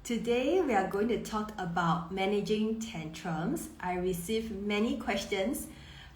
Today we are going to talk about managing tantrums. I received many questions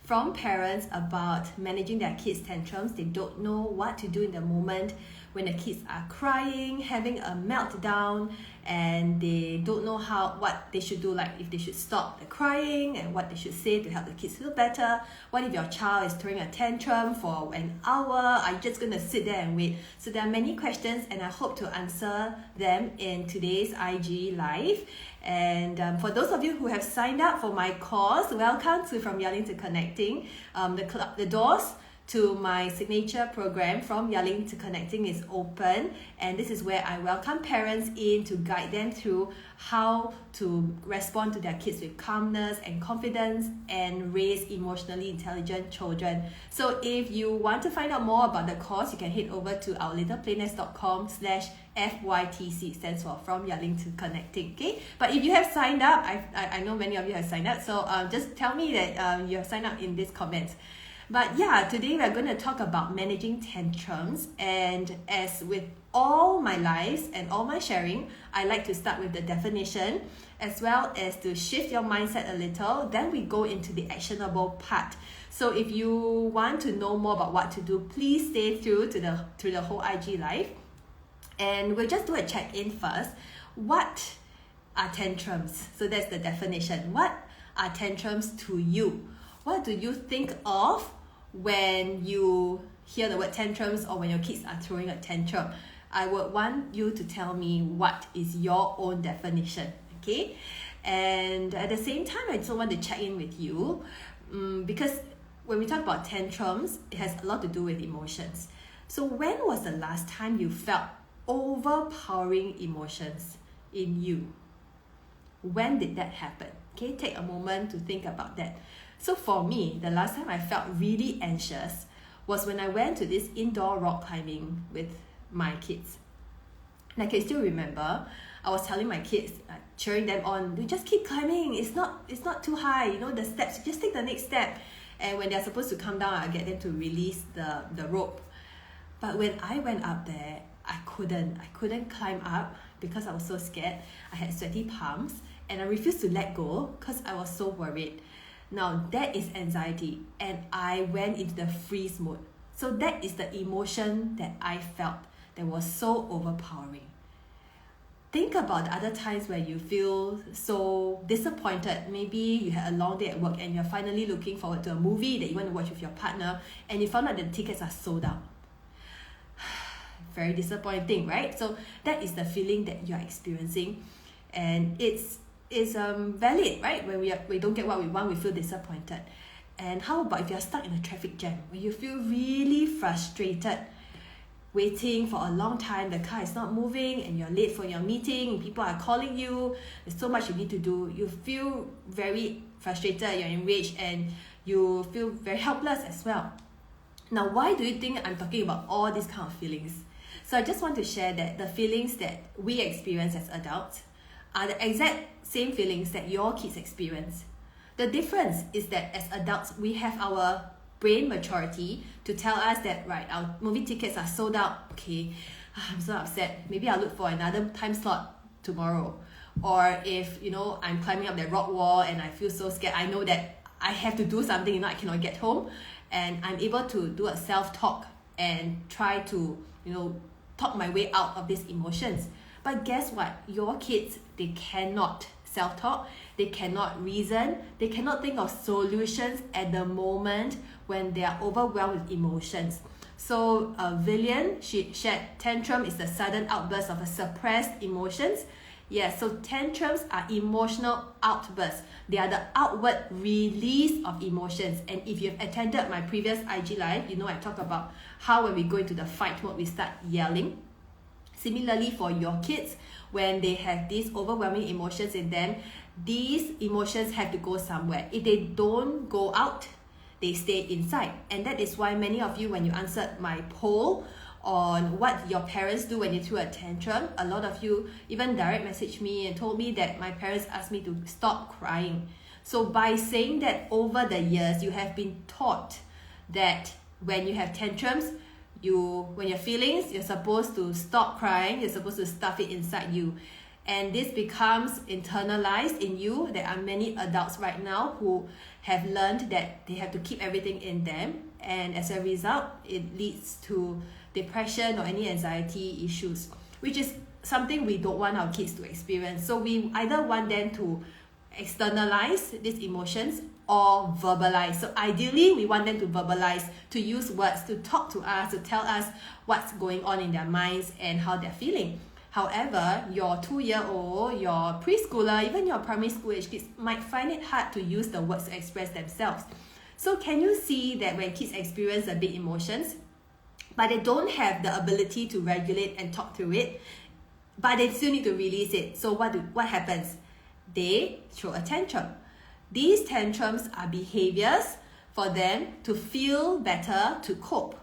from parents about managing their kids' tantrums. They don't know what to do in the moment when the kids are crying, having a meltdown, and they don't know what they should do, like if they should stop the crying and what they should say to help the kids feel better. What if your child is throwing a tantrum for an hour? Are you just going to sit there and wait? So there are many questions, and I hope to answer them in today's IG Live. And for those of you who have signed up for my course, welcome to From Yelling to Connecting. The doors to my signature program From Yelling to Connecting is open, and this is where I welcome parents in to guide them through how to respond to their kids with calmness and confidence and raise emotionally intelligent children. So if you want to find out more about the course, you can head over to ourlittleplayers.com/FYTC, stands for From Yelling to Connecting. Okay, but if you have signed up, I know many of you have signed up, so just tell me that you have signed up in this comments. But yeah, today we're going to talk about managing tantrums, and as with all my lives and all my sharing, I like to start with the definition as well as to shift your mindset a little. Then we go into the actionable part. So if you want to know more about what to do, please stay through to the whole IG Live. And we'll just do a check-in first. What are tantrums? So that's the definition. What are tantrums to you? What do you think of when you hear the word tantrums or when your kids are throwing a tantrum? I would want you to tell me what is your own definition, okay? And at the same time, I also want to check in with you because when we talk about tantrums, it has a lot to do with emotions. So when was the last time you felt overpowering emotions in you? When did that happen? Okay, take a moment to think about that. So for me, the last time I felt really anxious was when I went to this indoor rock climbing with my kids. And I can still remember, I was telling my kids, cheering them on, we just keep climbing, it's not too high, the steps, just take the next step. And when they're supposed to come down, I get them to release the rope. But when I went up there, I couldn't climb up because I was so scared. I had sweaty palms and I refused to let go because I was so worried. Now that is anxiety, and I went into the freeze mode. So that is the emotion that I felt that was so overpowering. Think about the other times where you feel so disappointed. Maybe you had a long day at work and you're finally looking forward to a movie that you want to watch with your partner, and you found out that the tickets are sold out. Very disappointing, right? So that is the feeling that you're experiencing, and it's valid, right? When we don't get what we want, we feel disappointed. And how about if you're stuck in a traffic jam, when you feel really frustrated, waiting for a long time, the car is not moving, and you're late for your meeting, and people are calling you, there's so much you need to do, you feel very frustrated, you're enraged, and you feel very helpless as well. Now, why do you think I'm talking about all these kind of feelings? So I just want to share that the feelings that we experience as adults are the exact same feelings that your kids experience. The difference is that as adults, we have our brain maturity to tell us that, right, our movie tickets are sold out. Okay, I'm so upset. Maybe I'll look for another time slot tomorrow. Or if, I'm climbing up that rock wall and I feel so scared, I know that I have to do something, I cannot get home. And I'm able to do a self-talk and try to, talk my way out of these emotions. But guess what? Your kids, they cannot self-talk, they cannot reason, they cannot think of solutions at the moment when they are overwhelmed with emotions. So Villian, she shared, tantrum is the sudden outburst of a suppressed emotions. Yes, so tantrums are emotional outbursts. They are the outward release of emotions. And if you've attended my previous IG Live, I talk about how when we go into the fight mode, we start yelling. Similarly, for your kids, when they have these overwhelming emotions in them, these emotions have to go somewhere. If they don't go out, they stay inside. And that is why many of you, when you answered my poll on what your parents do when you throw a tantrum, a lot of you even direct messaged me and told me that my parents asked me to stop crying. So by saying that, over the years, you have been taught that when you have tantrums, when your feelings, you're supposed to stop crying, you're supposed to stuff it inside you. and this becomes internalized in you. There are many adults right now who have learned that they have to keep everything in them, and as a result it leads to depression or any anxiety issues, which is something we don't want our kids to experience. So we either want them to externalize these emotions or verbalize. So ideally we want them to verbalize, to use words, to talk to us, to tell us what's going on in their minds and how they're feeling. However, your 2-year-old, your preschooler, even your primary school age kids might find it hard to use the words to express themselves. So can you see that when kids experience the big emotions, but they don't have the ability to regulate and talk through it, but they still need to release it? So what happens? They throw a tantrum. These tantrums are behaviors for them to feel better, to cope.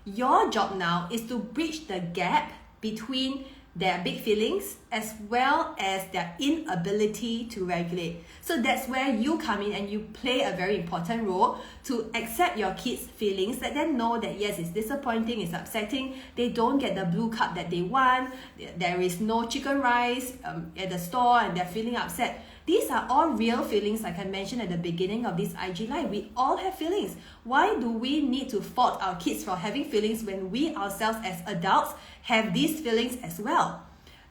Your job now is to bridge the gap between their big feelings as well as their inability to regulate. So that's where you come in and you play a very important role to accept your kids' feelings, let them know that yes, it's disappointing, it's upsetting, they don't get the blue cup that they want, there is no chicken rice at the store and they're feeling upset. These are all real feelings, like I mentioned at the beginning of this IG Live. We all have feelings. Why do we need to fault our kids for having feelings when we ourselves as adults have these feelings as well?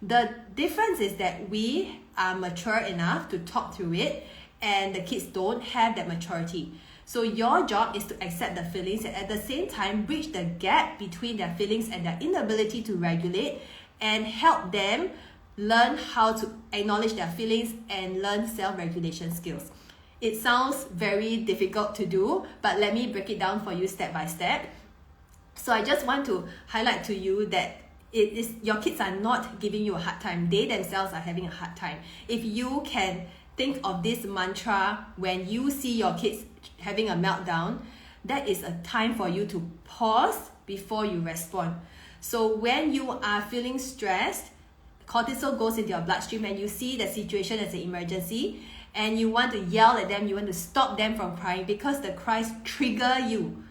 The difference is that we are mature enough to talk through it, and the kids don't have that maturity. So your job is to accept the feelings and at the same time bridge the gap between their feelings and their inability to regulate, and help them learn how to acknowledge their feelings and learn self-regulation skills. It sounds very difficult to do, but let me break it down for you step by step. So I just want to highlight to you that your kids are not giving you a hard time. They themselves are having a hard time. If you can think of this mantra when you see your kids having a meltdown, that is a time for you to pause before you respond. So when you are feeling stressed, cortisol goes into your bloodstream and you see the situation as an emergency and you want to yell at them, you want to stop them from crying because the cries trigger you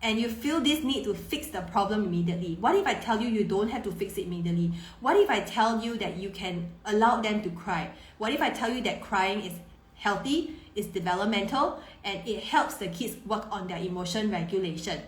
and you feel this need to fix the problem immediately. What if I tell you you don't have to fix it immediately? What if I tell you that you can allow them to cry? What if I tell you that crying is healthy, it's developmental, and it helps the kids work on their emotion regulation?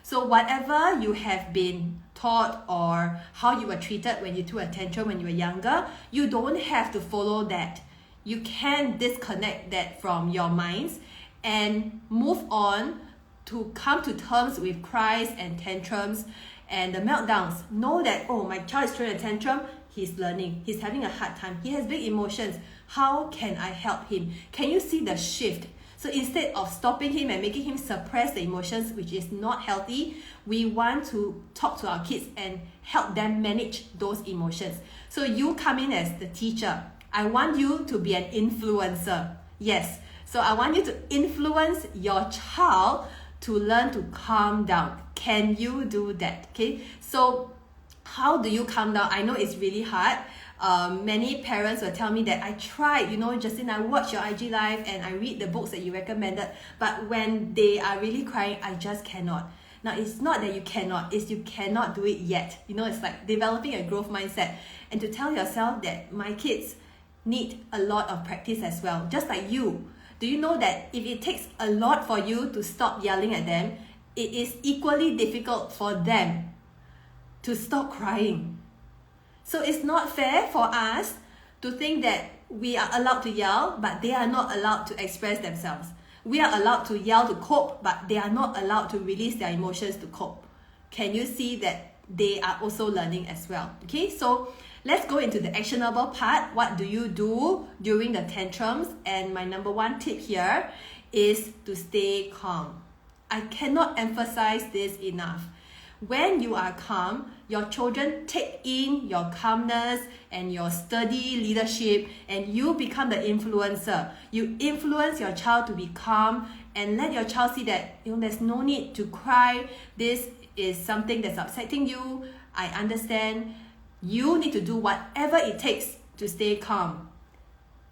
So whatever you have been taught or how you were treated when you threw a tantrum when you were younger, you don't have to follow that. You can disconnect that from your minds and move on to come to terms with cries and tantrums and the meltdowns. Know that, oh, my child is throwing a tantrum, he's learning, he's having a hard time, he has big emotions. How can I help him? Can you see the shift? So instead of stopping him and making him suppress the emotions, which is not healthy, we want to talk to our kids and help them manage those emotions. So you come in as the teacher. I want you to be an influencer. Yes. So I want you to influence your child to learn to calm down. Can you do that? Okay. So how do you calm down? I know it's really hard. Many parents will tell me that I tried, Justine, I watched your IG Live and I read the books that you recommended, but when they are really crying, I just cannot. Now, it's not that you cannot, it's you cannot do it yet. It's like developing a growth mindset and to tell yourself that my kids need a lot of practice as well, just like you. Do you know that if it takes a lot for you to stop yelling at them, it is equally difficult for them to stop crying? So it's not fair for us to think that we are allowed to yell, but they are not allowed to express themselves. We are allowed to yell to cope, but they are not allowed to release their emotions to cope. Can you see that they are also learning as well? Okay, so let's go into the actionable part. What do you do during the tantrums? And my number one tip here is to stay calm. I cannot emphasize this enough. When you are calm, your children take in your calmness and your sturdy leadership, and you become the influencer. You influence your child to be calm and let your child see that there's no need to cry. This is something that's upsetting you. I understand. You need to do whatever it takes to stay calm.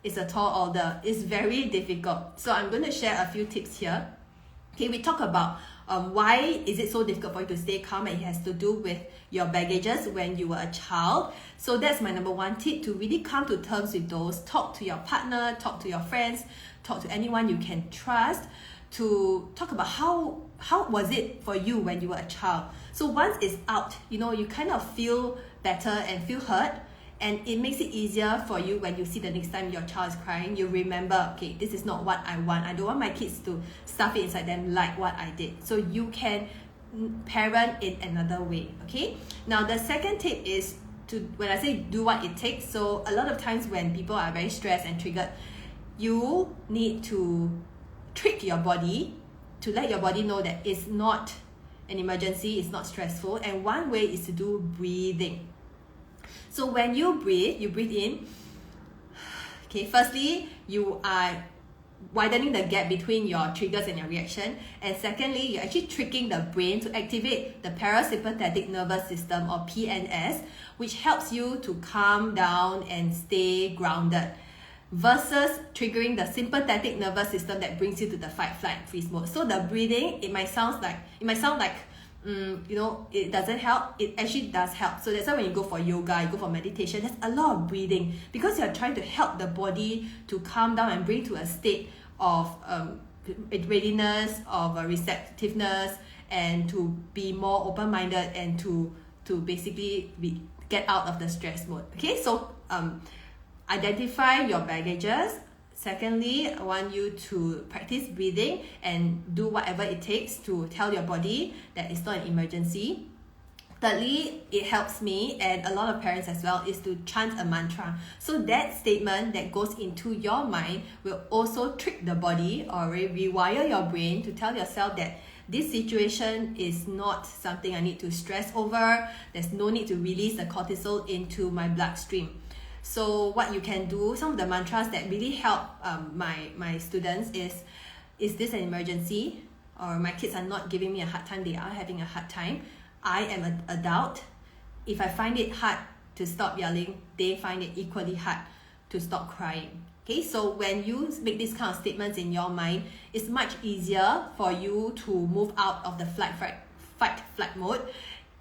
It's a tall order. It's very difficult. So I'm going to share a few tips here. Okay, we talk about why is it so difficult for you to stay calm, and it has to do with your baggages when you were a child. So that's my number one tip, to really come to terms with those. Talk to your partner, talk to your friends, talk to anyone you can trust, to talk about how was it for you when you were a child. So once it's out, you kind of feel better and feel heard, and it makes it easier for you when you see the next time your child is crying. You remember, okay, this is not what I want. I don't want my kids to stuff it inside them like what I did. So you can parent in another way, okay? Now, the second tip is when I say do what it takes, so a lot of times when people are very stressed and triggered, you need to trick your body to let your body know that it's not an emergency, it's not stressful. And one way is to do breathing. So when you breathe in. Okay, firstly, you are widening the gap between your triggers and your reaction. And secondly, you're actually tricking the brain to activate the parasympathetic nervous system, or PNS, which helps you to calm down and stay grounded, versus triggering the sympathetic nervous system that brings you to the fight, flight, freeze mode. So the breathing, it might sound like it doesn't help. It actually does help. So that's why when you go for yoga, you go for meditation, there's a lot of breathing, because you're trying to help the body to calm down and bring to a state of readiness, of receptiveness, and to be more open-minded, and to basically get out of the stress mode. Okay, so identify your baggages. Secondly, I want you to practice breathing and do whatever it takes to tell your body that it's not an emergency. Thirdly, it helps me, and a lot of parents as well, is to chant a mantra. So that statement that goes into your mind will also trick the body, or rewire your brain to tell yourself that this situation is not something I need to stress over. There's no need to release the cortisol into my bloodstream. So what you can do, some of the mantras that really help my students is this an emergency? Or my kids are not giving me a hard time, they are having a hard time. I am an adult. If I find it hard to stop yelling, they find it equally hard to stop crying. Okay, so when you make these kind of statements in your mind, it's much easier for you to move out of the fight, flight mode.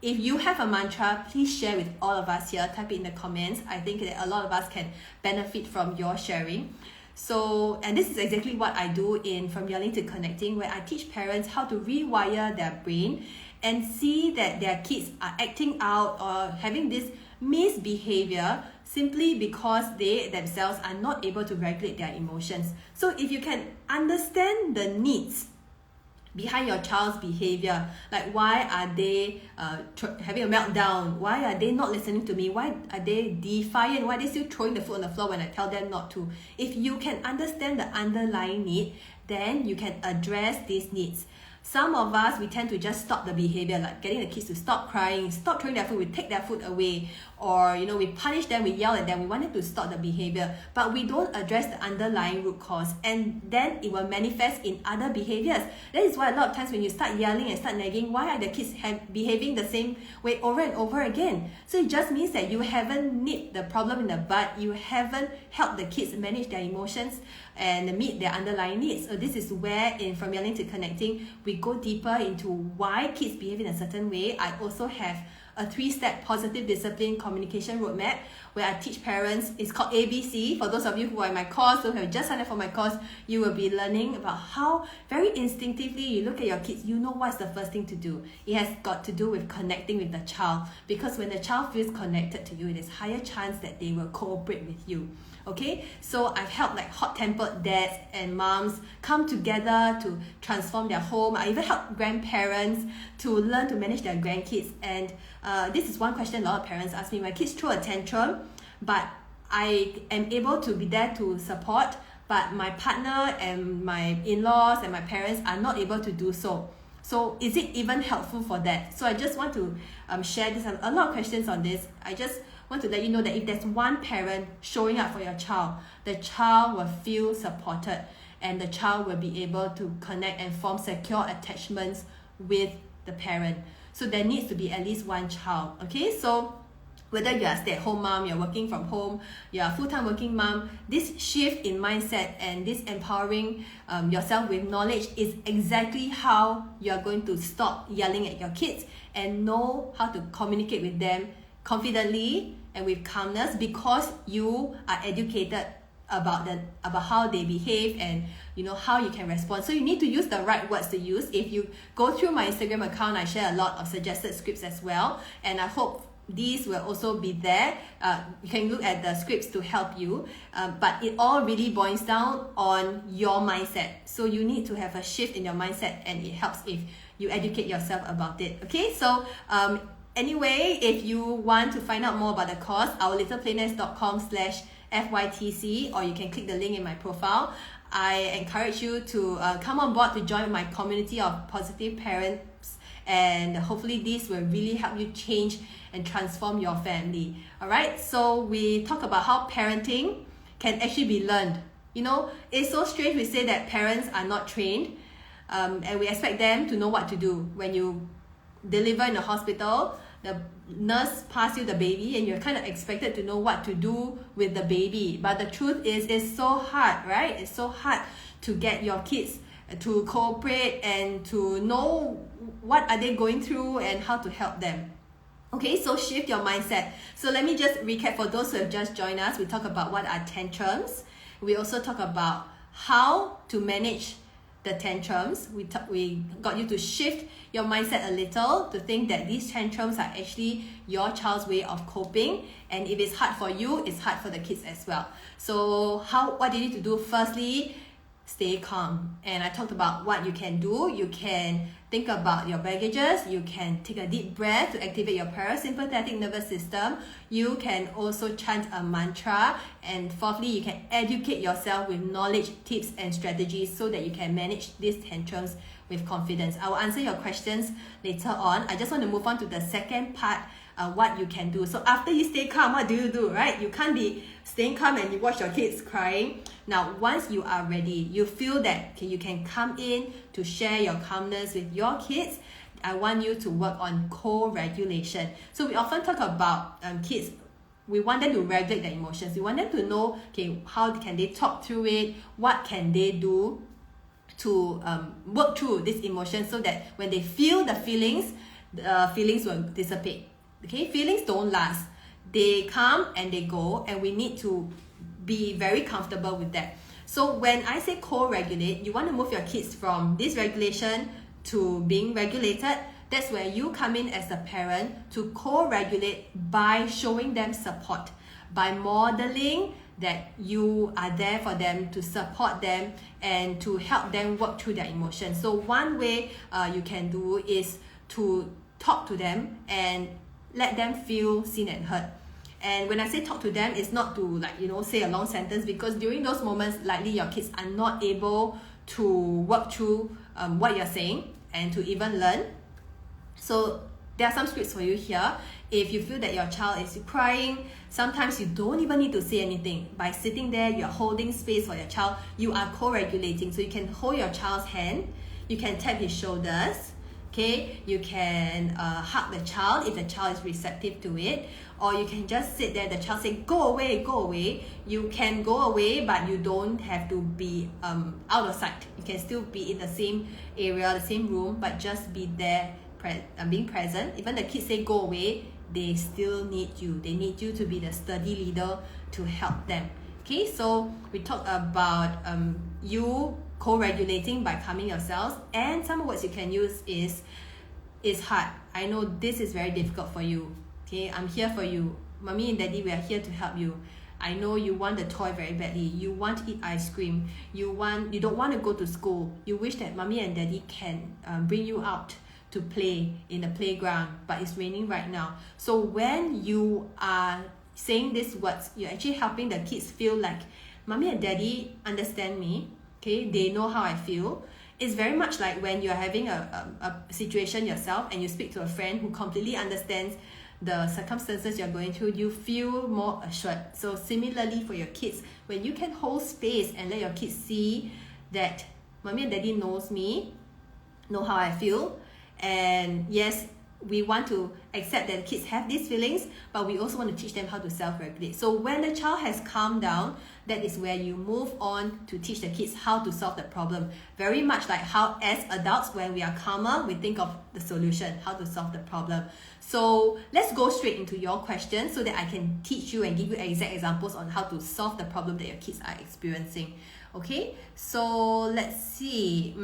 If you have a mantra, please share with all of us here. Type it in the comments. I think that a lot of us can benefit from your sharing. So, and this is exactly what I do in From Yelling to Connecting, where I teach parents how to rewire their brain and see that their kids are acting out or having this misbehavior simply because they themselves are not able to regulate their emotions. So if you can understand the needs behind your child's behavior, like why are they having a meltdown, why are they not listening to me, why are they defiant, why are they still throwing the food on the floor when I tell them not to. If you can understand the underlying need, then you can address these needs. Some of us, we tend to just stop the behavior, like getting the kids to stop crying, stop throwing their food, we take their food away, or we punish them, we yell at them, we want them to stop the behavior, but we don't address the underlying root cause, and then it will manifest in other behaviors. That is why a lot of times when you start yelling and start nagging, why are the kids behaving the same way over and over again? So it just means that you haven't nipped the problem in the bud, you haven't helped the kids manage their emotions and meet their underlying needs. So this is where in From Yelling to Connecting, we go deeper into why kids behave in a certain way. I also have a 3-step positive discipline communication roadmap where I teach parents. It's called ABC. For those of you who are in my course, who have just signed up for my course, you will be learning about how very instinctively you look at your kids, you know what's the first thing to do. It has got to do with connecting with the child, because when the child feels connected to you, there's higher chance that they will cooperate with you. Okay, so I've helped like hot-tempered dads and moms come together to transform their home. I even help grandparents to learn to manage their grandkids. And this is one question a lot of parents ask me. My kids throw a tantrum, but I am able to be there to support, but my partner and my in-laws and my parents are not able to do so. So is it even helpful for that? So I just want to share this. A lot of questions on this. I just want to let you know that if there's one parent showing up for your child, the child will feel supported, and the child will be able to connect and form secure attachments with the parent. So there needs to be at least one child. Okay, so Whether you're a stay-at-home mom, you're working from home, you're a full-time working mom, this shift in mindset and this empowering yourself with knowledge is exactly how you're going to stop yelling at your kids and know how to communicate with them confidently and with calmness, because you are educated about how they behave and how you can respond. So you need to use the right words to use. If you go through my Instagram account, I share a lot of suggested scripts as well, and I hope these will also be there. You can look at the scripts to help you, but it all really boils down on your mindset. So you need to have a shift in your mindset, and it helps if you educate yourself about it. Okay, so anyway, if you want to find out more about the course, ourlittleplayers.com/FYTC, or you can click the link in my profile. I encourage you to come on board to join my community of positive parents, and hopefully this will really help you change and transform your family. Alright, so we talk about how parenting can actually be learned. It's so strange we say that parents are not trained, and we expect them to know what to do. When you deliver in the hospital, the nurse pass you the baby and you're kind of expected to know what to do with the baby. But the truth is, it's so hard, right? It's so hard to get your kids to cooperate and to know what are they going through and how to help them. Okay, so shift your mindset. So let me just recap for those who have just joined us. We talk about what are tantrums. We also talk about how to manage the tantrums. We got you to shift your mindset a little to think that these tantrums are actually your child's way of coping, and if it's hard for you, it's hard for the kids as well. So what do you need to do? Firstly, stay calm. And I talked about what you can do. You can think about your baggages. You can take a deep breath to activate your parasympathetic nervous system. You can also chant a mantra. And fourthly, you can educate yourself with knowledge, tips, and strategies so that you can manage these tantrums with confidence. I will answer your questions later on. I just want to move on to the second part, what you can do. So after you stay calm, what do you do, right? You can't be staying calm and you watch your kids crying. Now, once you are ready, you feel that you can come in to share your calmness with your kids, I want you to work on co-regulation. So we often talk about kids. We want them to regulate their emotions. We want them to know, how can they talk through it? What can they do to work through this emotion so that when they feel the feelings will dissipate. Okay, feelings don't last. They come and they go, and we need to be very comfortable with that. So when I say co-regulate, you want to move your kids from dysregulation to being regulated. That's where you come in as a parent to co-regulate by showing them support, by modeling that you are there for them, to support them and to help them work through their emotions. So one way you can do is to talk to them and let them feel seen and heard. And when I say talk to them, it's not to say a long sentence, because during those moments, likely your kids are not able to work through what you're saying and to even learn. So there are some scripts for you here. If you feel that your child is crying, sometimes you don't even need to say anything. By sitting there, you're holding space for your child, you are co-regulating. So you can hold your child's hand, you can tap his shoulders, you can hug the child if the child is receptive to it, or you can just sit there, the child say go away, go away. You can go away, but you don't have to be out of sight. You can still be in the same area, the same room, but just be there, being present. Even the kids say go away, they still need you. They need you to be the sturdy leader to help them. So we talked about you co-regulating by calming yourselves, and some words you can use is, it's hard. I know this is very difficult for you. I'm here for you. Mommy and Daddy, we are here to help you. I know you want the toy very badly. You want to eat ice cream. You don't want to go to school. You wish that Mommy and Daddy can bring you out to play in the playground, but it's raining right now. So when you are saying these words, you're actually helping the kids feel like Mommy and Daddy understand me. They know how I feel. It's very much like when you're having a situation yourself and you speak to a friend who completely understands the circumstances you're going through, you feel more assured. So similarly for your kids, when you can hold space and let your kids see that Mommy and Daddy knows me, know how I feel, and yes, we want to accept that kids have these feelings, but we also want to teach them how to self-regulate. So when the child has calmed down, that is where you move on to teach the kids how to solve the problem. Very much like how as adults, when we are calmer, we think of the solution, how to solve the problem. So let's go straight into your question so that I can teach you and give you exact examples on how to solve the problem that your kids are experiencing. Okay, so let's see.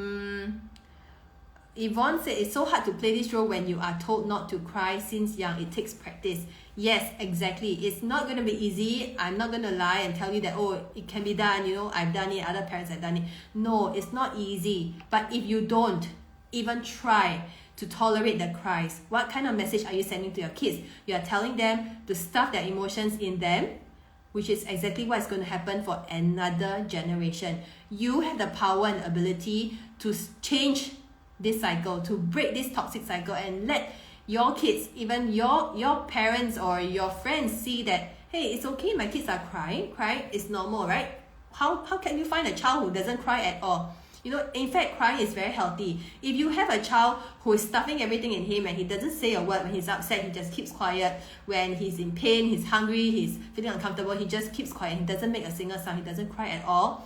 Yvonne said, it's so hard to play this role when you are told not to cry since young. It takes practice. Yes, exactly. It's not going to be easy. I'm not going to lie and tell you that, oh, it can be done. You know, I've done it. Other parents have done it. No, it's not easy. But if you don't even try to tolerate the cries, what kind of message are you sending to your kids? You are telling them to stuff their emotions in them, which is exactly what's going to happen for another generation. You have the power and ability to change this cycle, to break this toxic cycle, and let your kids, even your parents or your friends, see that, hey, it's okay, my kids are crying is normal, right? How can you find a child who doesn't cry at all? You know, in fact, crying is very healthy. If you have a child who is stuffing everything in him and he doesn't say a word when he's upset, he just keeps quiet. When he's in pain, he's hungry, he's feeling uncomfortable, he just keeps quiet, he doesn't make a single sound, he doesn't cry at all,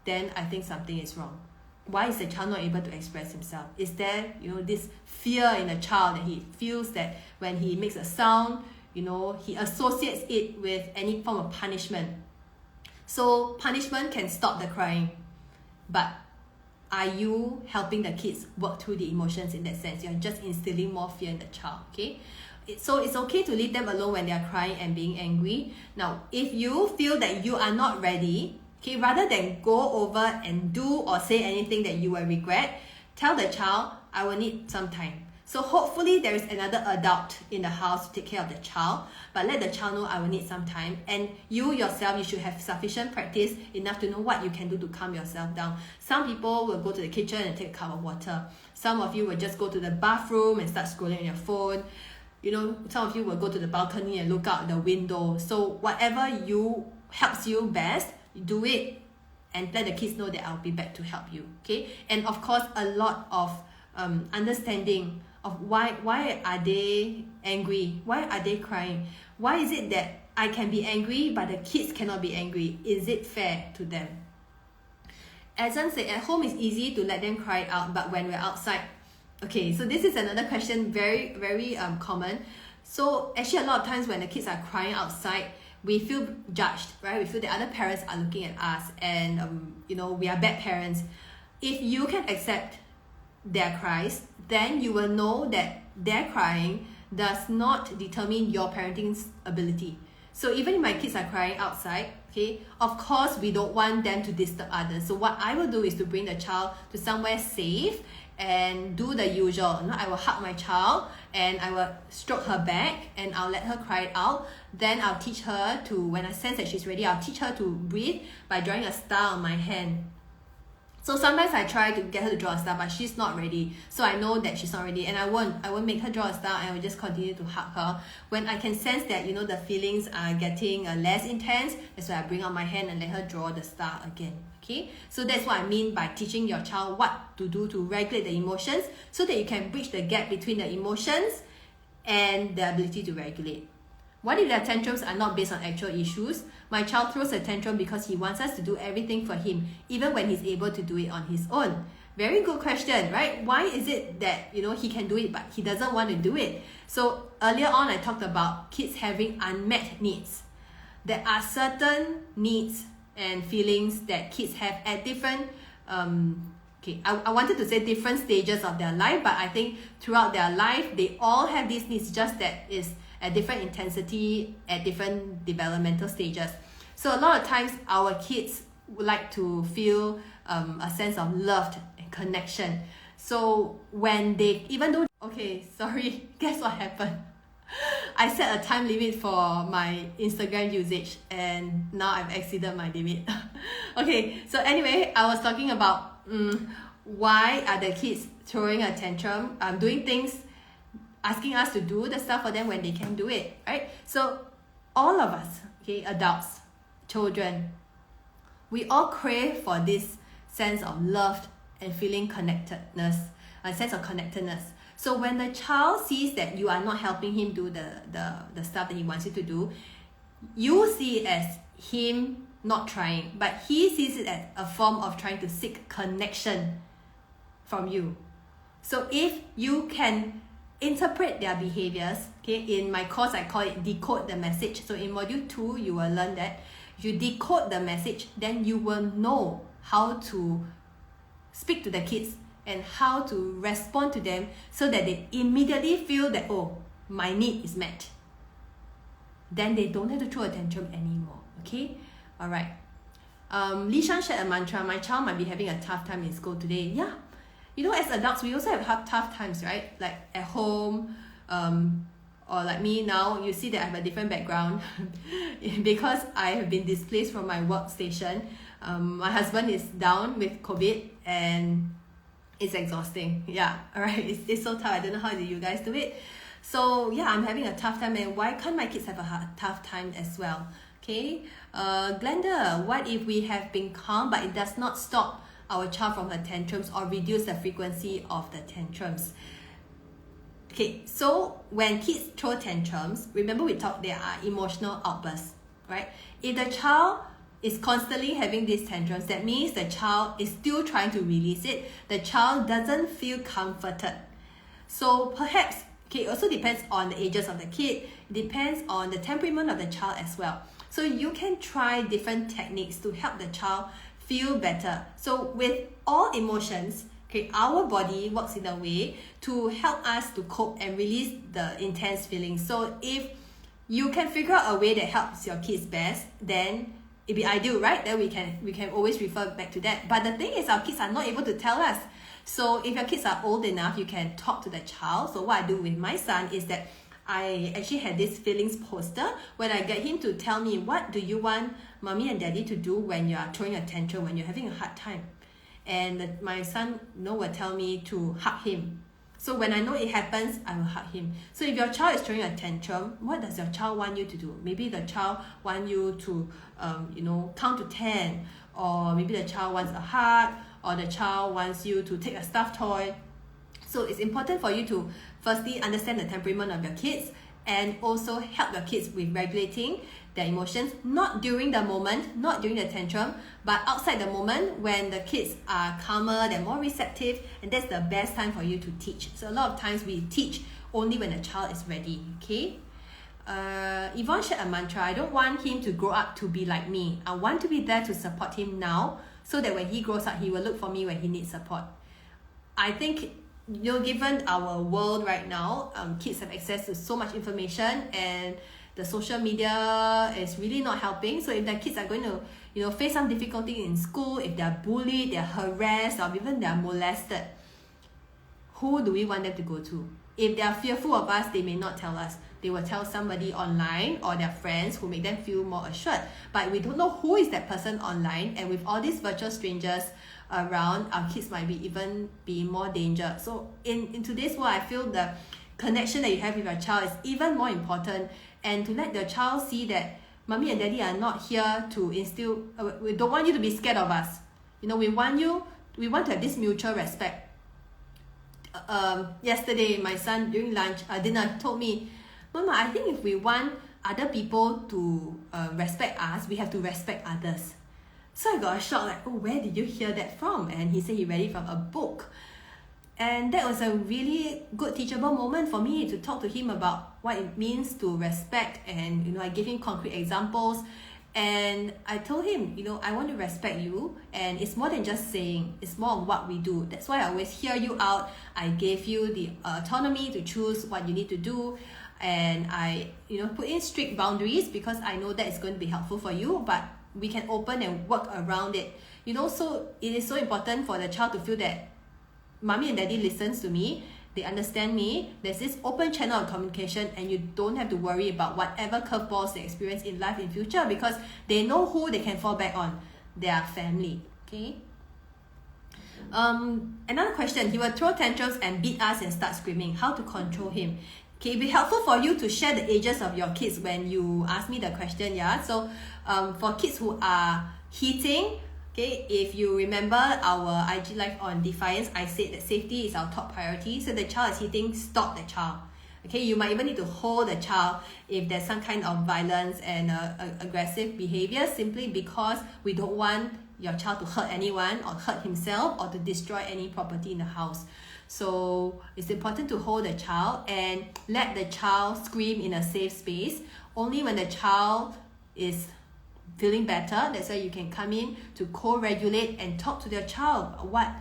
then I think something is wrong. Why is the child not able to express himself? Is there, this fear in the child that he feels that when he makes a sound, he associates it with any form of punishment. So punishment can stop the crying, but are you helping the kids work through the emotions in that sense? You're just instilling more fear in the child, okay? So it's okay to leave them alone when they're crying and being angry. Now, if you feel that you are not ready, okay, rather than go over and do or say anything that you will regret, tell the child, I will need some time. So hopefully there is another adult in the house to take care of the child, but let the child know I will need some time. And you yourself, you should have sufficient practice enough to know what you can do to calm yourself down. Some people will go to the kitchen and take a cup of water. Some of you will just go to the bathroom and start scrolling on your phone. Some of you will go to the balcony and look out the window. So whatever helps you best, do it and let the kids know that I'll be back to help you, okay? And of course, a lot of understanding of why are they angry? Why are they crying? Why is it that I can be angry but the kids cannot be angry? Is it fair to them? As I said, at home it's easy to let them cry out, but when we're outside, okay, so this is another question, very, very common. So actually a lot of times when the kids are crying outside, we feel judged, right? We feel that other parents are looking at us and, we are bad parents. If you can accept their cries, then you will know that their crying does not determine your parenting ability. So even if my kids are crying outside, okay, of course we don't want them to disturb others. So what I will do is to bring the child to somewhere safe and do the usual. I will hug my child and I will stroke her back and I'll let her cry out. Then I'll teach her to, when I sense that she's ready, I'll teach her to breathe by drawing a star on my hand. So sometimes I try to get her to draw a star, but she's not ready. So I know that she's not ready and I won't make her draw a star, and I will just continue to hug her. When I can sense that, the feelings are getting less intense, that's why I bring out my hand and let her draw the star again. Okay, so that's what I mean by teaching your child what to do to regulate the emotions so that you can bridge the gap between the emotions and the ability to regulate. What if their tantrums are not based on actual issues? My child throws a tantrum because he wants us to do everything for him, even when he's able to do it on his own. Very good question, right? Why is it that, he can do it, but he doesn't want to do it? So earlier on, I talked about kids having unmet needs. There are certain needs and feelings that kids have at different, I wanted to say different stages of their life, but I think throughout their life, they all have these needs, just that is at different intensity, at different developmental stages. So a lot of times, our kids would like to feel a sense of love and connection. So when they, guess what happened? I set a time limit for my Instagram usage and now I've exceeded my limit. Okay, so anyway, I was talking about why are the kids throwing a tantrum, doing things, asking us to do the stuff for them when they can do it, right? So all of us, adults, children, we all crave for this sense of love and feeling connectedness, a sense of connectedness. So when the child sees that you are not helping him do the stuff that he wants you to do, you see it as him not trying, but he sees it as a form of trying to seek connection from you. So if you can interpret their behaviors, okay, in my course I call it decode the message. So in module 2 you will learn that if you decode the message, then you will know how to speak to the kids and how to respond to them so that they immediately feel that, oh, my need is met. Then they don't have to throw a tantrum anymore. Okay? Alright. Li Shan shared a mantra, my child might be having a tough time in school today. Yeah. You know, as adults, we also have tough times, right? Like at home, or like me now, you see that I have a different background because I have been displaced from my workstation. My husband is down with COVID and it's exhausting. Yeah, alright, it's so tough. I don't know how you guys do it. So yeah, I'm having a tough time, and why can't my kids have a tough time as well? Okay, Glenda, what if we have been calm but it does not stop our child from her tantrums or reduce the frequency of the tantrums? Okay, so when kids throw tantrums, remember we talked there are emotional outbursts, right? If the child is constantly having these tantrums, that means the child is still trying to release it. The child doesn't feel comforted. So perhaps, okay, it also depends on the ages of the kid. It depends on the temperament of the child as well. So you can try different techniques to help the child feel better. So with all emotions, okay, our body works in a way to help us to cope and release the intense feelings. So if you can figure out a way that helps your kids best, then it'd be ideal, right? Then we can always refer back to that. But the thing is, our kids are not able to tell us. So if your kids are old enough, you can talk to the child. So what I do with my son is that I actually had this feelings poster when I get him to tell me, what do you want mommy and daddy to do when you are throwing a tantrum, when you're having a hard time? And my son will tell me to hug him. So when I know it happens, I will hug him. So if your child is throwing a tantrum, what does your child want you to do? Maybe the child wants you to count to 10, or maybe the child wants a hug, or the child wants you to take a stuffed toy. So it's important for you to firstly understand the temperament of your kids and also help your kids with regulating their emotions, not during the moment, not during the tantrum, but outside the moment when the kids are calmer, they're more receptive, and that's the best time for you to teach. So a lot of times we teach only when the child is ready, okay? Yvonne shared a mantra, I don't want him to grow up to be like me. I want to be there to support him now so that when he grows up, he will look for me when he needs support. I think, given our world right now, kids have access to so much information and the social media is really not helping. So if the kids are going to face some difficulty in school, if they're bullied, they're harassed, or even they're molested, who do we want them to go to? If they are fearful of us, they may not tell us. They will tell somebody online or their friends who make them feel more assured. But we don't know who is that person online, and with all these virtual strangers around, our kids might be in more danger. So in today's world, I feel the connection that you have with your child is even more important, and to let the child see that mommy and daddy are not here to instill, we don't want you to be scared of us. We want to have this mutual respect. Yesterday, my son during dinner told me, Mama, I think if we want other people to respect us, we have to respect others. So I got a shock, like, oh, where did you hear that from? And he said he read it from a book. And that was a really good teachable moment for me to talk to him about what it means to respect. And I gave him concrete examples, and I told him, I want to respect you, and it's more than just saying, it's more of what we do. That's why I always hear you out. I gave you the autonomy to choose what you need to do, and I put in strict boundaries because I know that is going to be helpful for you, but we can open and work around it. So it is so important for the child to feel that mommy and daddy listens to me, they understand me, there's this open channel of communication, and you don't have to worry about whatever curveballs they experience in life in future, because they know who they can fall back on, their family. Okay. Another question, he will throw tantrums and beat us and start screaming. How to control him? Okay, it'd be helpful for you to share the ages of your kids when you ask me the question, yeah? So for kids who are hitting, Okay, if you remember our IG live on defiance, I said that safety is our top priority. So the child is hitting, stop the child. Okay, you might even need to hold the child if there's some kind of violence and aggressive behavior, simply because we don't want your child to hurt anyone or hurt himself or to destroy any property in the house. So it's important to hold the child and let the child scream in a safe space. Only when the child is feeling better, that's why you can come in to co-regulate and talk to your child what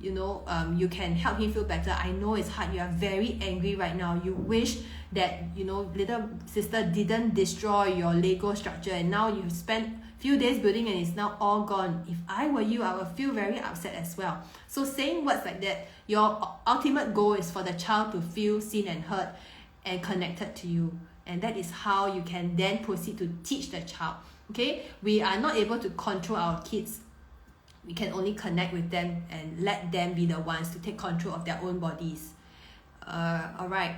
you can help him feel better. I know it's hard. You are very angry right now. You wish that little sister didn't destroy your Lego structure, and now you've spent few days building and it's now all gone. If I were you, I would feel very upset as well. So saying words like that, your ultimate goal is for the child to feel seen and heard and connected to you, and that is how you can then proceed to teach the child. Okay, we are not able to control our kids. We can only connect with them and let them be the ones to take control of their own bodies. Alright.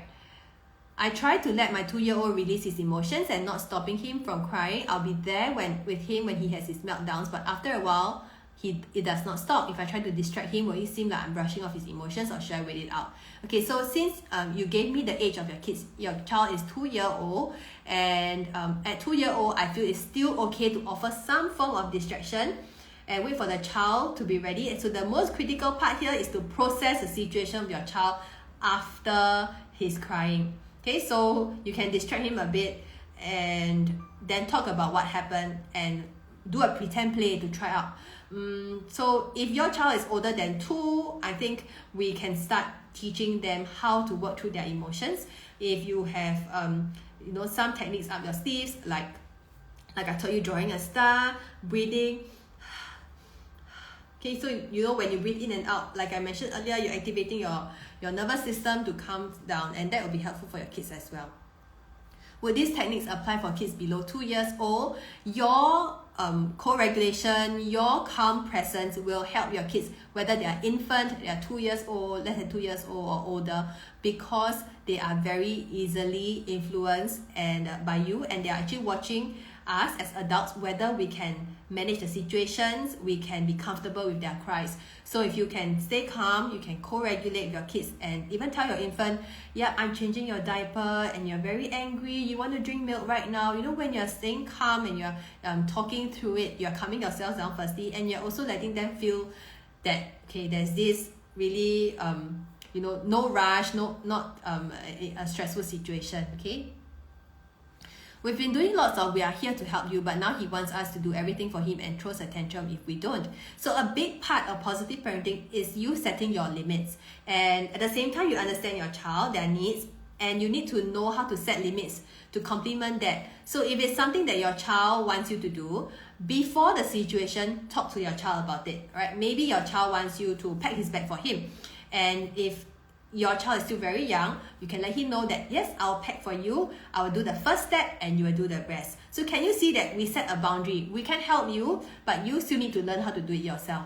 I try to let my 2-year-old release his emotions and not stopping him from crying. I'll be there with him when he has his meltdowns, but after a while, it does not stop. If I try to distract him, will it seem like I'm brushing off his emotions, or should I wait it out? Okay, so since you gave me the age of your kids, your child is 2-year-old, and at 2-year-old, I feel it's still okay to offer some form of distraction and wait for the child to be ready. And so the most critical part here is to process the situation with your child after he's crying. Okay, so you can distract him a bit and then talk about what happened and do a pretend play to try out. So if your child is older than 2, I think we can start teaching them how to work through their emotions. If you have some techniques up your sleeves, like I told you, drawing a star, breathing. Okay, so when you breathe in and out, like I mentioned earlier, you're activating your nervous system to calm down, and that will be helpful for your kids as well. Would these techniques apply for kids below 2 years old? Your co-regulation, your calm presence will help your kids, whether they are infant, they are 2 years old, less than 2 years old or older, because they are very easily influenced by you, and they are actually watching us as adults, whether we can manage the situations, we can be comfortable with their cries. So if you can stay calm, you can co-regulate with your kids and even tell your infant, yeah, I'm changing your diaper and you're very angry, you want to drink milk right now. When you're staying calm and you're talking through it, you're calming yourself down firstly, and you're also letting them feel that, okay, there's this really, no rush, not a stressful situation, okay? We've been doing lots of we are here to help you, but now he wants us to do everything for him and throws a tantrum if we don't. So a big part of positive parenting is you setting your limits. And at the same time, you understand your child, their needs, and you need to know how to set limits to complement that. So if it's something that your child wants you to do, before the situation, talk to your child about it, right? Maybe your child wants you to pack his bag for him. And if your child is still very young, you can let him know that, yes, I'll pack for you, I will do the first step and you will do the rest. So can you see that we set a boundary? We can help you, but you still need to learn how to do it yourself.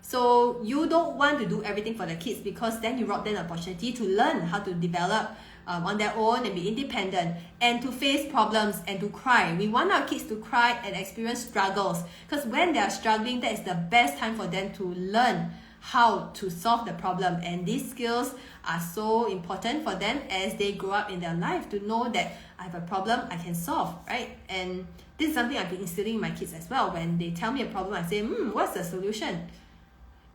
So you don't want to do everything for the kids, because then you rob them the opportunity to learn how to develop on their own and be independent and to face problems and to cry. We want our kids to cry and experience struggles, because when they are struggling, that is the best time for them to learn how to solve the problem, and these skills are so important for them as they grow up in their life, to know that I have a problem I can solve, right? And this is something I've been instilling in my kids as well. When they tell me a problem, I say, what's the solution?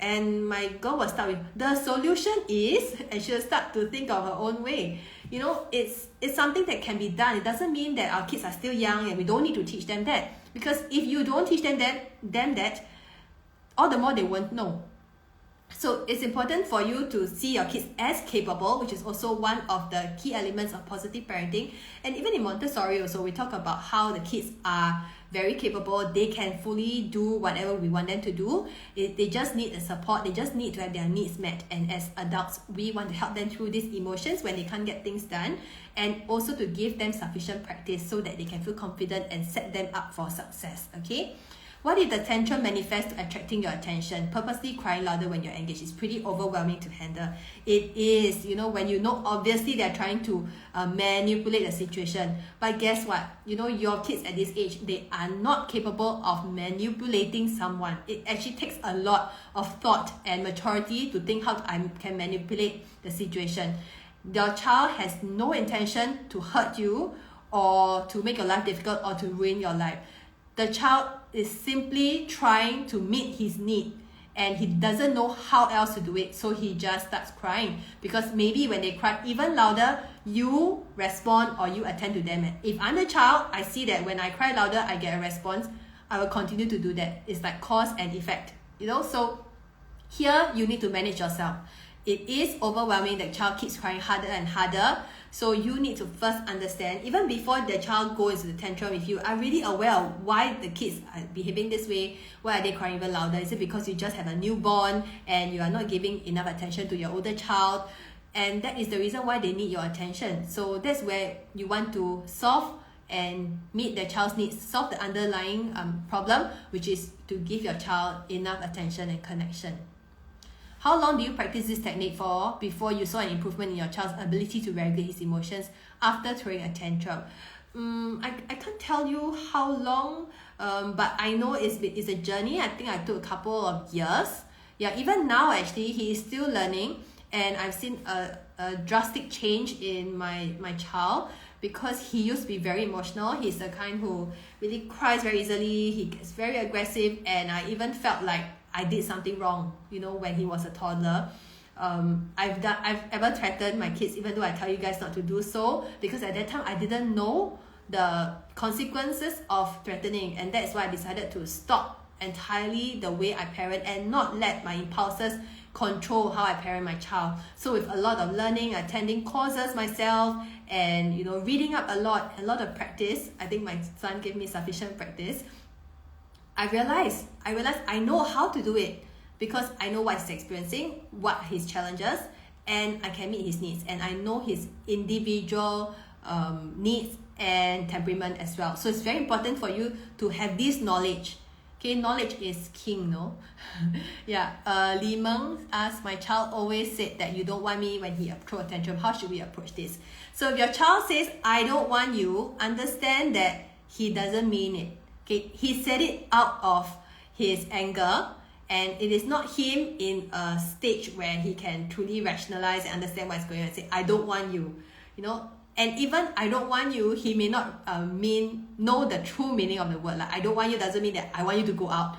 And my girl will start with, the solution is, and she'll start to think of her own way. It's something that can be done. It doesn't mean that our kids are still young and we don't need to teach them that, because if you don't teach them that, all the more they won't know. So it's important for you to see your kids as capable, which is also one of the key elements of positive parenting. And even in Montessori also, we talk about how the kids are very capable. They can fully do whatever we want them to do. They just need the support. They just need to have their needs met. And as adults, we want to help them through these emotions when they can't get things done, and also to give them sufficient practice so that they can feel confident and set them up for success, okay? What if the tantrum manifests to attracting your attention? Purposely crying louder when you're engaged is pretty overwhelming to handle. It is, when you know obviously they're trying to manipulate the situation. But guess what? Your kids at this age, they are not capable of manipulating someone. It actually takes a lot of thought and maturity to think how I can manipulate the situation. Your child has no intention to hurt you or to make your life difficult or to ruin your life. The child is simply trying to meet his need, and he doesn't know how else to do it, so he just starts crying. Because maybe when they cry even louder, you respond or you attend to them. If I'm a child, I see that when I cry louder, I get a response, I will continue to do that. It's like cause and effect, so here you need to manage yourself. It is overwhelming. The child keeps crying harder and harder. So you need to first understand, even before the child goes into the tantrum with you, are really aware of why the kids are behaving this way. Why are they crying even louder? Is it because you just have a newborn and you are not giving enough attention to your older child? And that is the reason why they need your attention. So that's where you want to solve and meet the child's needs, solve the underlying problem, which is to give your child enough attention and connection. How long do you practice this technique for before you saw an improvement in your child's ability to regulate his emotions after throwing a tantrum? I can't tell you how long, but I know it's a journey. I think I took a couple of years. Yeah, even now actually, he is still learning, and I've seen a drastic change in my child, because he used to be very emotional. He's the kind who really cries very easily. He gets very aggressive, and I even felt like I did something wrong, when he was a toddler. I've ever threatened my kids, even though I tell you guys not to do so, because at that time I didn't know the consequences of threatening, and that's why I decided to stop entirely the way I parent and not let my impulses control how I parent my child. So with a lot of learning, attending courses myself, and reading up a lot of practice, I think my son gave me sufficient practice. I realized I know how to do it, because I know what he's experiencing, what his challenges, and I can meet his needs, and I know his individual needs and temperament as well. So it's very important for you to have this knowledge. Okay, knowledge is king, no? Yeah, Li Meng asked, my child always said that you don't want me when he throw a tantrum. How should we approach this? So if your child says, I don't want you, understand that he doesn't mean it. Okay, he said it out of his anger, and it is not him in a stage where he can truly rationalize and understand what's going on and say, I don't want you, and even I don't want you, he may not know the true meaning of the word. Like I don't want you doesn't mean that I want you to go out,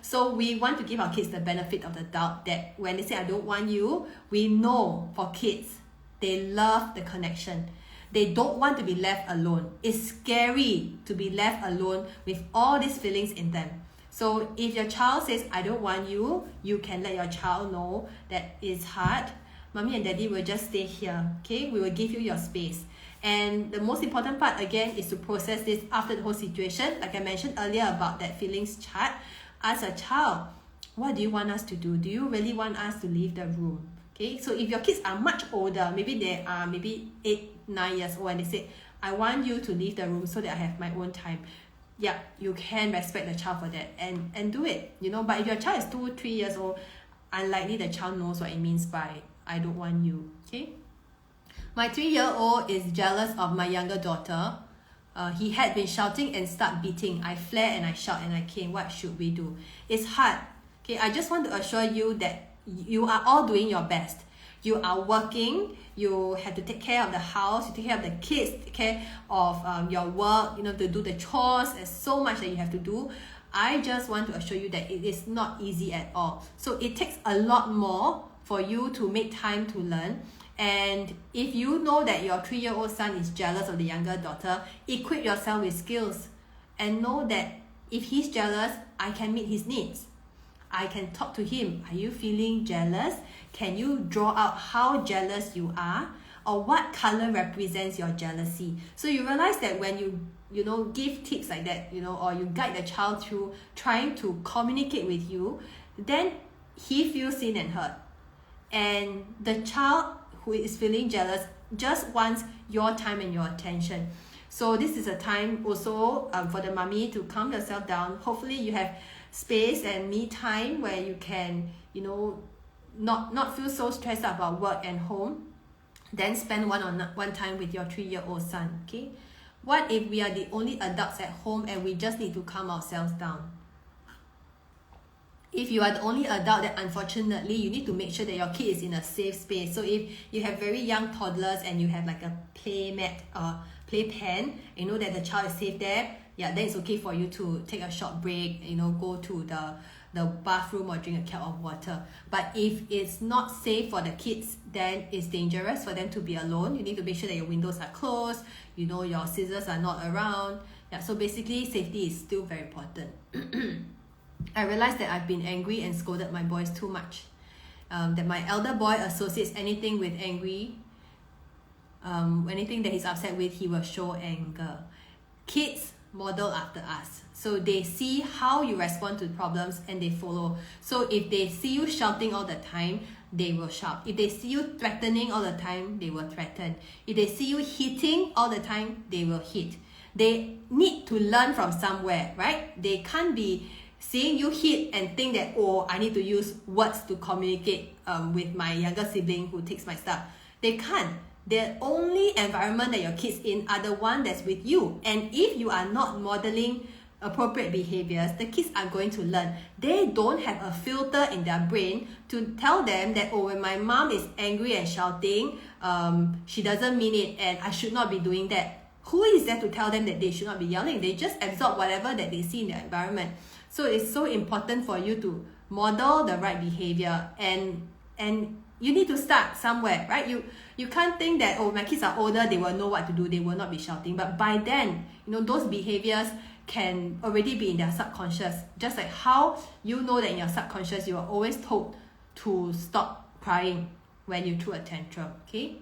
so we want to give our kids the benefit of the doubt, that when they say I don't want you, we know for kids, they love the connection. They don't want to be left alone. It's scary to be left alone with all these feelings in them. So if your child says, I don't want you, you can let your child know that it's hard. Mommy and daddy will just stay here. Okay, we will give you your space. And the most important part again is to process this after the whole situation. Like I mentioned earlier about that feelings chart. Ask a child, what do you want us to do? Do you really want us to leave the room? Okay, so if your kids are much older, maybe they are 8-9 years old, and they say, I want you to leave the room so that I have my own time. Yeah, you can respect the child for that and do it, But if your child is 2-3 years old, unlikely the child knows what it means by I don't want you. Okay, my 3-year-old is jealous of my younger daughter. He had been shouting and start beating. I flare and I shout and I cane. What should we do? It's hard. Okay, I just want to assure you that you are all doing your best. You are working, you have to take care of the house, you take care of the kids, take care of your work, to do the chores. There's so much that you have to do. I just want to assure you that it is not easy at all. So it takes a lot more for you to make time to learn. And if you know that your 3-year-old son is jealous of the younger daughter, equip yourself with skills and know that if he's jealous, I can meet his needs. I can talk to him. Are you feeling jealous? Can you draw out how jealous you are, or what color represents your jealousy? So you realize that when you give tips like that, or you guide the child through trying to communicate with you, then he feels seen and heard. And the child who is feeling jealous just wants your time and your attention. So this is a time also for the mommy to calm yourself down. Hopefully you have space and me time where you can, not feel so stressed out about work and home. Then spend one time with your 3-year-old son, okay? What if we are the only adults at home and we just need to calm ourselves down? If you are the only adult, then unfortunately you need to make sure that your kid is in a safe space. So if you have very young toddlers and you have like a playmat or playpen, you know that the child is safe there, then it's okay for you to take a short break, go to the bathroom or drink a cup of water. But if it's not safe for the kids, then it's dangerous for them to be alone. You need to make sure that your windows are closed, your scissors are not around. So basically safety is still very important. I realized that I've been angry and scolded my boys too much. That my elder boy associates anything with angry. Anything that he's upset with, he will show anger. Kids model after us. So they see how you respond to problems and they follow. So if they see you shouting all the time, they will shout. If they see you threatening all the time, they will threaten. If they see you hitting all the time, they will hit. They need to learn from somewhere, right? They can't be seeing you hit and think that, I need to use words to communicate with my younger sibling who takes my stuff. They can't. The only environment that your kids in are the one that's with you. And if you are not modeling appropriate behaviors, the kids are going to learn. They don't have a filter in their brain to tell them that, when my mom is angry and shouting, she doesn't mean it and I should not be doing that. Who is there to tell them that they should not be yelling? They just absorb whatever that they see in their environment. So it's so important for you to model the right behavior, and you need to start somewhere, right? You can't think that, my kids are older, they will know what to do, they will not be shouting. But by then, those behaviors can already be in their subconscious. Just like how you know that in your subconscious you are always told to stop crying when you threw a tantrum, okay?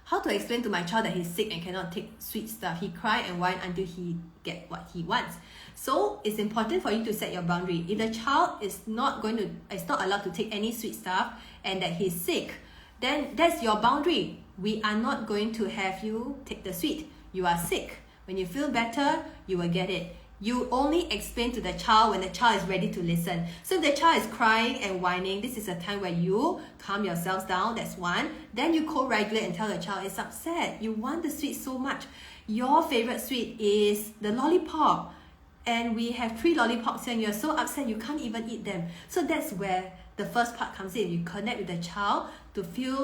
How to explain to my child that he's sick and cannot take sweet stuff? He cry and whine until he get what he wants. So it's important for you to set your boundary. If the child is not allowed to take any sweet stuff and that he's sick, then that's your boundary. We are not going to have you take the sweet. You are sick. When you feel better, you will get it. You only explain to the child when the child is ready to listen. So if the child is crying and whining, this is a time where you calm yourselves down. That's one. Then you co-regulate and tell the child it's upset. You want the sweet so much. Your favorite sweet is the lollipop. And we have 3 lollipops and you're so upset you can't even eat them. So that's where the first part comes in. You connect with the child to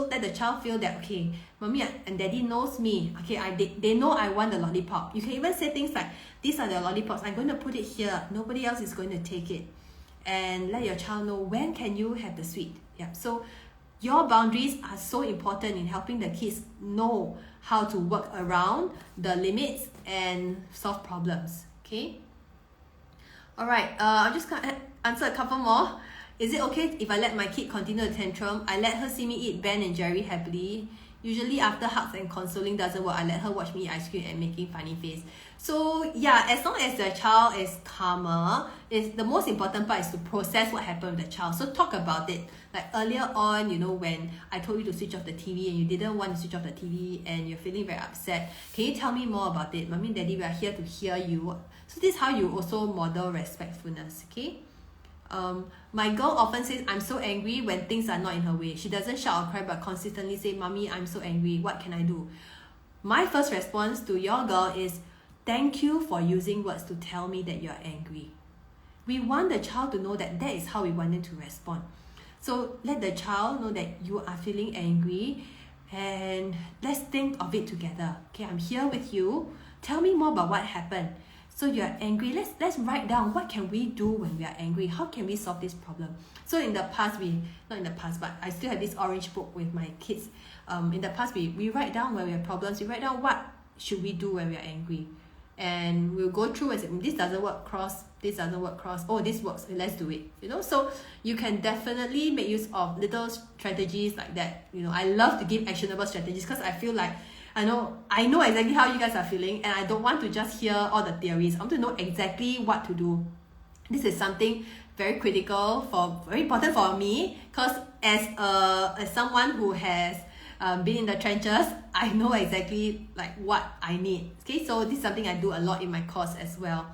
let the child feel that, okay, mommy and daddy knows me. Okay, they know I want the lollipop. You can even say things like, these are the lollipops. I'm going to put it here. Nobody else is going to take it. And let your child know when can you have the sweet. Yeah. So your boundaries are so important in helping the kids know how to work around the limits and solve problems. Okay. All right. I'm just going to answer a couple more. Is it okay if I let my kid continue the tantrum? I let her see me eat Ben and Jerry happily. Usually after hugs and consoling doesn't work, I let her watch me eat ice cream and making funny face. So yeah, as long as the child is calmer, the most important part is to process what happened with the child. So talk about it. Like earlier on, when I told you to switch off the TV and you didn't want to switch off the TV and you're feeling very upset, can you tell me more about it? Mommy and Daddy, we are here to hear you. So this is how you also model respectfulness, okay? My girl often says, I'm so angry when things are not in her way. She doesn't shout or cry but consistently say, Mommy, I'm so angry. What can I do? My first response to your girl is, thank you for using words to tell me that you're angry. We want the child to know that is how we want them to respond. So let the child know that you are feeling angry and let's think of it together. Okay, I'm here with you. Tell me more about what happened. So you're angry. Let's write down what can we do when we are angry. How can we solve this problem? So in the past, not in the past, but I still have this orange book with my kids. In the past, we write down when we have problems. We write down what should we do when we are angry. And we'll go through and say, this doesn't work, cross. This doesn't work, cross. Oh, this works. Let's do it. So you can definitely make use of little strategies like that. I love to give actionable strategies because I feel like I know exactly how you guys are feeling, and I don't want to just hear all the theories. I want to know exactly what to do. This is something very critical very important for me, because as someone who has been in the trenches, I know exactly like what I need. Okay, so this is something I do a lot in my course as well.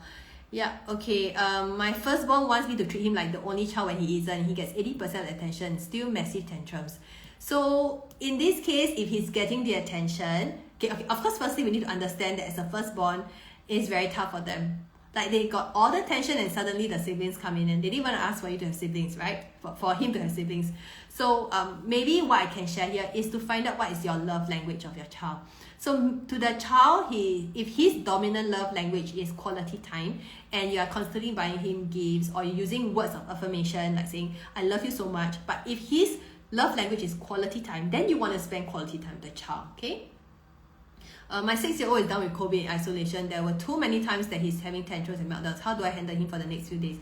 Yeah, okay. My firstborn wants me to treat him like the only child when he isn't. He gets 80% attention, still massive tantrums. So in this case, if he's getting the attention, okay, of course, firstly, we need to understand that as a firstborn, it's very tough for them. Like they got all the attention and suddenly the siblings come in and they didn't want to ask for you to have siblings, right? For him to have siblings. So maybe what I can share here is to find out what is your love language of your child. So to the child, if his dominant love language is quality time and you are constantly buying him gifts or using words of affirmation like saying, I love you so much. But if his love language is quality time, then you want to spend quality time with the child, okay? My 6-year-old is done with COVID isolation. There were too many times that he's having tantrums and meltdowns. How do I handle him for the next few days?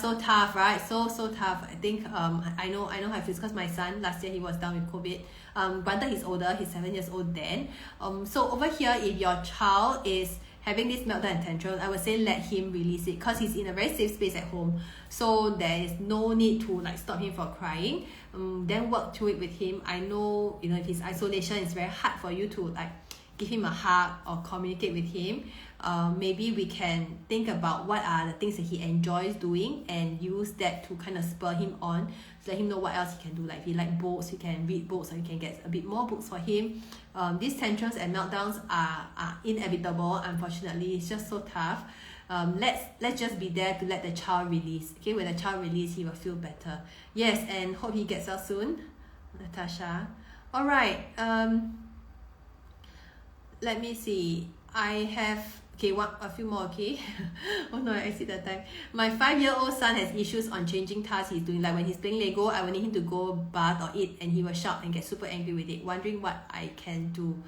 So tough, right? So tough. I think I know how it feels because my son last year he was down with COVID. Granted he's older, he's 7 years old then. So over here, if your child is having this meltdown and tantrum, I would say let him release it because he's in a very safe space at home. So there is no need to like stop him from crying. Then work through it with him. I know, if his isolation is very hard for you to like give him a hug or communicate with him. Maybe we can think about what are the things that he enjoys doing and use that to kind of spur him on, to let him know what else he can do. Like if he like books, he can read books, or you can get a bit more books for him. These tantrums and meltdowns are inevitable. Unfortunately, it's just so tough. Let's just be there to let the child release. Okay, when the child release, he will feel better. Yes, and hope he gets well soon, Natasha. All right. Let me see. I have a few more. Okay. Oh no, I see that time. My 5-year-old son has issues on changing tasks he's doing. Like when he's playing Lego, I will need him to go bath or eat, and he will shout and get super angry with it. Wondering what I can do.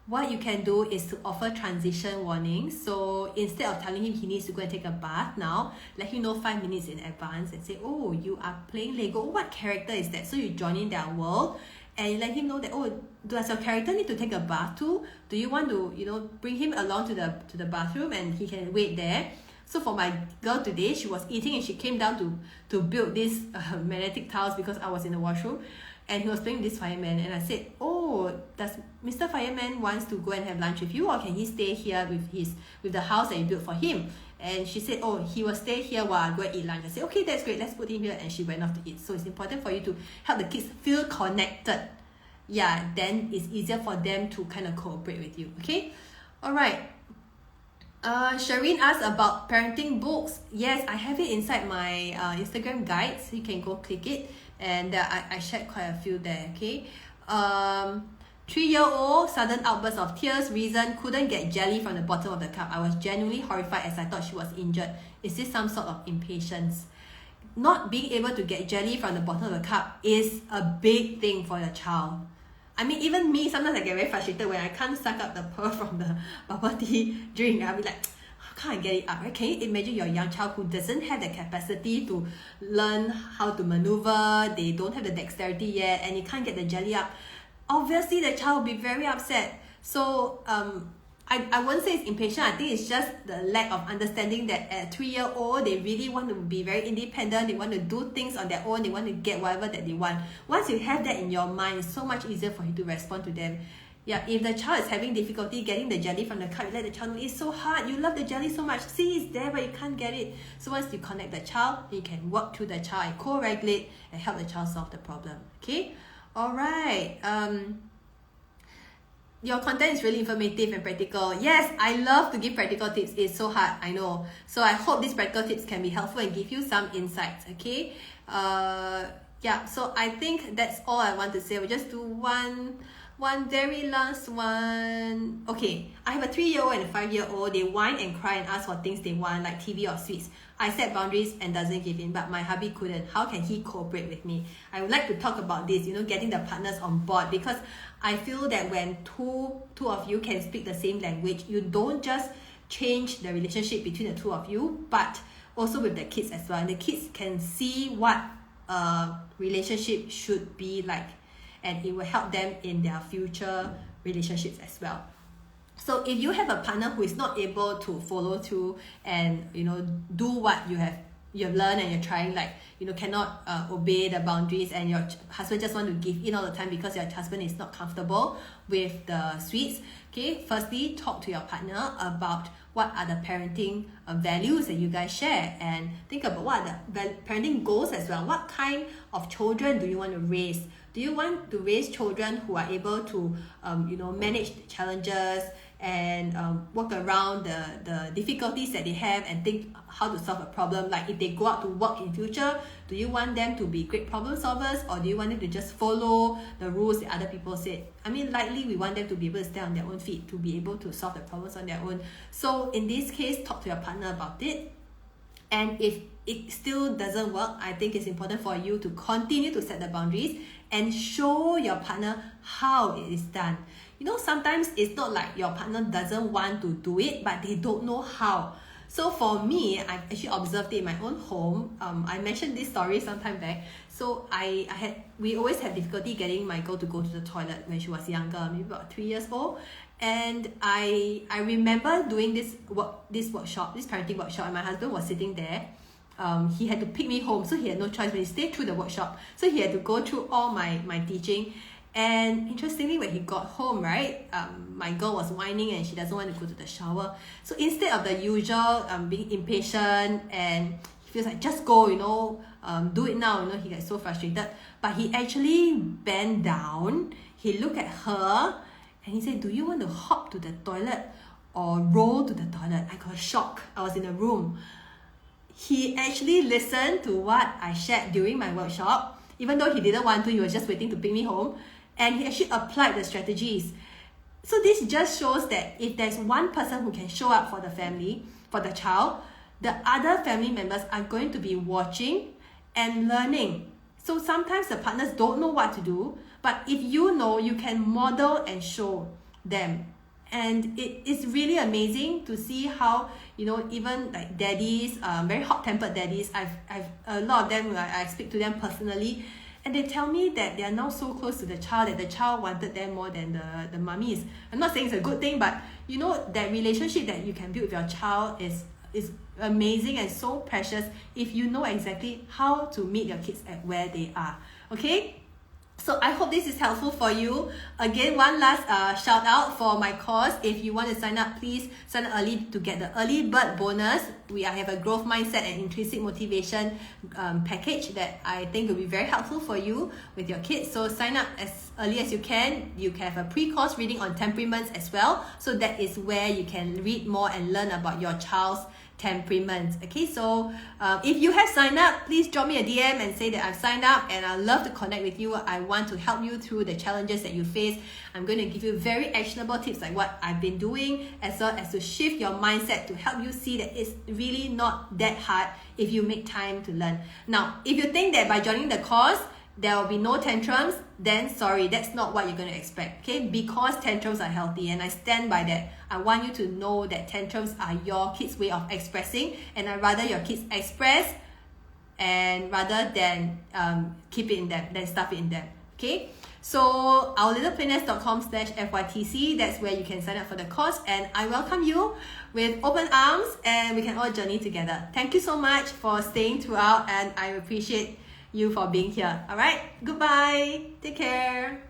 What you can do is to offer transition warnings. So instead of telling him he needs to go and take a bath now, let him know 5 minutes in advance and say, oh, you are playing Lego. What character is that? So you join in their world. And let him know that, oh, does your character need to take a bath too? Do you want to, bring him along to the bathroom and he can wait there? So for my girl today, she was eating and she came down to build this magnetic tiles because I was in the washroom. And he was playing with this fireman. And I said, oh, does Mr. Fireman wants to go and have lunch with you? Or can he stay here with the house that you built for him? And she said, oh, he will stay here while I go and eat lunch. I said, okay, that's great. Let's put him here. And she went off to eat. So it's important for you to help the kids feel connected. Yeah, then it's easier for them to kind of cooperate with you. Okay? All right. Shireen asked about parenting books. Yes, I have it inside my Instagram guides. So you can go click it. And I shared quite a few there. Okay? 3-year-old, sudden outburst of tears, reason, couldn't get jelly from the bottom of the cup. I was genuinely horrified as I thought she was injured. Is this some sort of impatience? Not being able to get jelly from the bottom of the cup is a big thing for your child. I mean, even me, sometimes I get very frustrated when I can't suck up the pearl from the bubble tea drink. I'll be like, how can't I get it up? Right? Can you imagine your young child who doesn't have the capacity to learn how to maneuver, they don't have the dexterity yet, and you can't get the jelly up? Obviously, the child will be very upset. So, I won't say it's impatient. I think it's just the lack of understanding that at 3-year-old, they really want to be very independent. They want to do things on their own. They want to get whatever that they want. Once you have that in your mind, it's so much easier for you to respond to them. Yeah, if the child is having difficulty getting the jelly from the cup, you let the child know it's so hard. You love the jelly so much. See, it's there, but you can't get it. So once you connect the child, you can work through the child and co-regulate and help the child solve the problem. Okay? All right. Your content is really informative and practical. Yes, I love to give practical tips. It's so hard, I know. So I hope these practical tips can be helpful and give you some insights, okay? Yeah, so I think that's all I want to say. We'll just do one very last one. Okay, I have a 3-year-old and a 5-year-old. They whine and cry and ask for things they want, like TV or sweets. I set boundaries and doesn't give in, but my hubby couldn't. How can he cooperate with me? I would like to talk about this, getting the partners on board, because I feel that when two of you can speak the same language, you don't just change the relationship between the two of you, but also with the kids as well. And the kids can see what a relationship should be like, and it will help them in their future relationships as well. So if you have a partner who is not able to follow through and do what you have you've learned and you're trying, like, cannot obey the boundaries, and your husband just want to give in all the time because your husband is not comfortable with the sweets, okay, firstly, talk to your partner about what are the parenting values that you guys share, and think about what are the parenting goals as well. What kind of children do you want to raise? Do you want to raise children who are able to manage challenges and work around the difficulties that they have and think how to solve a problem? Like, if they go out to work in future, do you want them to be great problem solvers, or do you want them to just follow the rules that other people said? I mean, likely we want them to be able to stand on their own feet, to be able to solve the problems on their own. So in this case, talk to your partner about it. And if it still doesn't work, I think it's important for you to continue to set the boundaries and show your partner how it is done. Sometimes it's not like your partner doesn't want to do it, but they don't know how. So for me, I've actually observed it in my own home. I mentioned this story sometime back. So we always had difficulty getting my girl to go to the toilet when she was younger, maybe about 3 years old. And I remember doing this parenting workshop, and my husband was sitting there. He had to pick me home, so he had no choice when he stayed through the workshop. So he had to go through all my teaching. And interestingly, when he got home, right, my girl was whining and she doesn't want to go to the shower. So instead of the usual being impatient and he feels like, just go, do it now, he gets so frustrated. But he actually bent down, he looked at her, and he said, do you want to hop to the toilet or roll to the toilet? I got a shock. I was in a room. He actually listened to what I shared during my workshop, even though he didn't want to, he was just waiting to pick me home. And he actually applied the strategies. So this just shows that if there's one person who can show up for the family, for the child, the other family members are going to be watching and learning. So sometimes the partners don't know what to do, but if you know, you can model and show them. And it is really amazing to see how, even like daddies, very hot-tempered daddies, I've a lot of them, I speak to them personally, and they tell me that they are now so close to the child that the child wanted them more than the mummies. I'm not saying it's a good thing, but that relationship that you can build with your child is amazing and so precious if you know exactly how to meet your kids at where they are. Okay? So I hope this is helpful for you. Again, one last shout out for my course. If you want to sign up, please sign up early to get the early bird bonus. I have a growth mindset and intrinsic motivation package that I think will be very helpful for you with your kids. So sign up as early as you can. You can have a pre-course reading on temperaments as well. So that is where you can read more and learn about your child's temperament. Okay, so if you have signed up, please drop me a DM and say that I've signed up, and I'd love to connect with you. I want to help you through the challenges that you face. I'm going to give you very actionable tips like what I've been doing, as well as to shift your mindset to help you see that it's really not that hard if you make time to learn. Now, if you think that by joining the course there will be no tantrums, then sorry, that's not what you're going to expect, okay? Because tantrums are healthy, and I stand by that. I want you to know that tantrums are your kids' way of expressing, and I'd rather your kids express and rather than keep it in them, than stuff it in them, okay? So ourlittleplanets.com/FYTC, that's where you can sign up for the course, and I welcome you with open arms, and we can all journey together. Thank you so much for staying throughout, and I appreciate you for being here. All right, goodbye, take care.